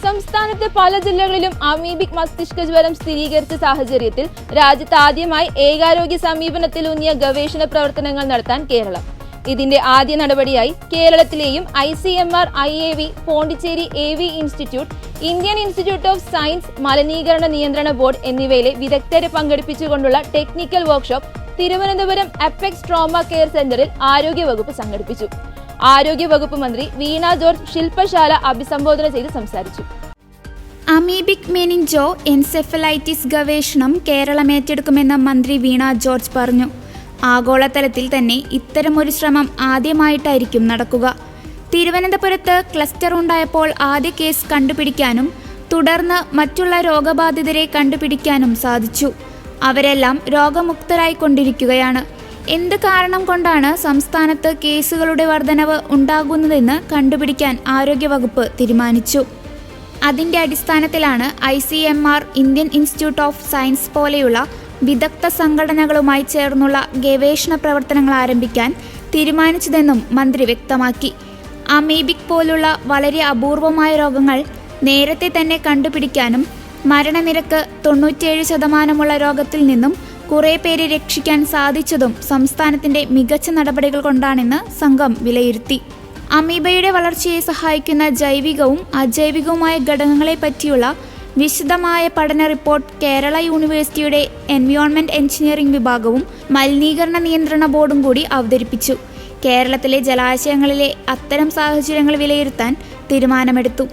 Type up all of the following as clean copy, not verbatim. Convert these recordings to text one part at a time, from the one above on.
സംസ്ഥാനത്ത് പല ജില്ലകളിലും അമീബിക് മസ്തിഷ്ക ജ്വരം സ്ഥിരീകരിച്ച സാഹചര്യത്തിൽ രാജ്യത്ത് ആദ്യമായി ഏകാരോഗ്യ സമീപനത്തിലൂന്നിയ ഗവേഷണ പ്രവർത്തനങ്ങൾ നടത്താൻ കേരളം. ഇതിന്റെ ആദ്യ നടപടിയായി കേരളത്തിലെയും ICMR, IAV, Pondicherry AV institute, Indian institute of science, മലിനീകരണ നിയന്ത്രണ ബോർഡ് എന്നിവയിലെ വിദഗ്ധരെ പങ്കെടുപ്പിച്ചുകൊണ്ടുള്ള technical workshop Thiruvananthapuram apex trauma care സെന്ററിൽ ആരോഗ്യവകുപ്പ് സംഘടിപ്പിച്ചു. ആരോഗ്യവകുപ്പ് മന്ത്രി വീണ ജോർജ് ശില്പശാല അഭിസംബോധന ചെയ്ത് സംസാരിച്ചു. അമീബിക് മെനിഞ്ചോ എൻസെഫലൈറ്റിസ് ഗവേഷണം കേരളം ഏറ്റെടുക്കുമെന്ന് മന്ത്രി വീണ ജോർജ് പറഞ്ഞു. ആഗോളതലത്തിൽ തന്നെ ഇത്തരമൊരു ശ്രമം ആദ്യമായിട്ടായിരിക്കും നടക്കുക. തിരുവനന്തപുരത്ത് ക്ലസ്റ്റർ ഉണ്ടായപ്പോൾ ആദ്യ കേസ് കണ്ടുപിടിക്കാനും തുടർന്ന് മറ്റുള്ള രോഗബാധിതരെ കണ്ടുപിടിക്കാനും സാധിച്ചു. അവരെല്ലാം രോഗമുക്തരായിക്കൊണ്ടിരിക്കുകയാണ്. എന്ത് കാരണം കൊണ്ടാണ് സംസ്ഥാനത്ത് കേസുകളുടെ വർധനവ് ഉണ്ടാകുന്നതെന്ന് കണ്ടുപിടിക്കാൻ ആരോഗ്യവകുപ്പ് തീരുമാനിച്ചു. അതിന്റെ അടിസ്ഥാനത്തിലാണ് ICMR, Indian institute of science പോലെയുള്ള വിദഗ്ധ സംഘടനകളുമായി ചേർന്നുള്ള ഗവേഷണ പ്രവർത്തനങ്ങൾ ആരംഭിക്കാൻ തീരുമാനിച്ചതെന്നും മന്ത്രി വ്യക്തമാക്കി. അമീബിക് പോലുള്ള വളരെ അപൂർവമായ രോഗങ്ങൾ നേരത്തെ തന്നെ കണ്ടുപിടിക്കാനും മരണനിരക്ക് 97% രോഗത്തിൽ നിന്നും കുറെ പേരെ രക്ഷിക്കാൻ സാധിച്ചതും സംസ്ഥാനത്തിന്റെ മികച്ച നടപടികൾ കൊണ്ടാണെന്ന് സംഘം വിലയിരുത്തി. അമീബയുടെ വളർച്ചയെ സഹായിക്കുന്ന ജൈവികവും അജൈവികവുമായ ഘടകങ്ങളെ പറ്റിയുള്ള വിശദമായ പഠന റിപ്പോർട്ട് കേരള യൂണിവേഴ്സിറ്റിയുടെ എൻവയോൺമെന്റ് എഞ്ചിനീയറിംഗ് വിഭാഗവും മലിനീകരണ നിയന്ത്രണ ബോർഡും കൂടി അവതരിപ്പിച്ചു. കേരളത്തിലെ ജലാശയങ്ങളിലെ അത്തരം സാഹചര്യങ്ങൾ വിലയിരുത്താൻ തീരുമാനമെടുത്തു.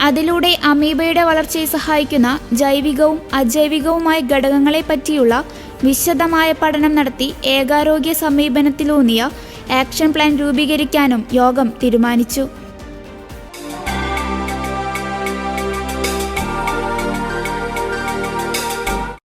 അതിലൂടെ അമീബയുടെ വളർച്ചയെ സഹായിക്കുന്ന ജൈവികവും അജൈവികവുമായ ഘടകങ്ങളെ പറ്റിയുള്ള വിശദമായ പഠനം നടത്തി ഏകാരോഗ്യ സമീപനത്തിലൂന്നിയ ആക്ഷൻ പ്ലാൻ രൂപീകരിക്കാനും യോഗം തീരുമാനിച്ചു.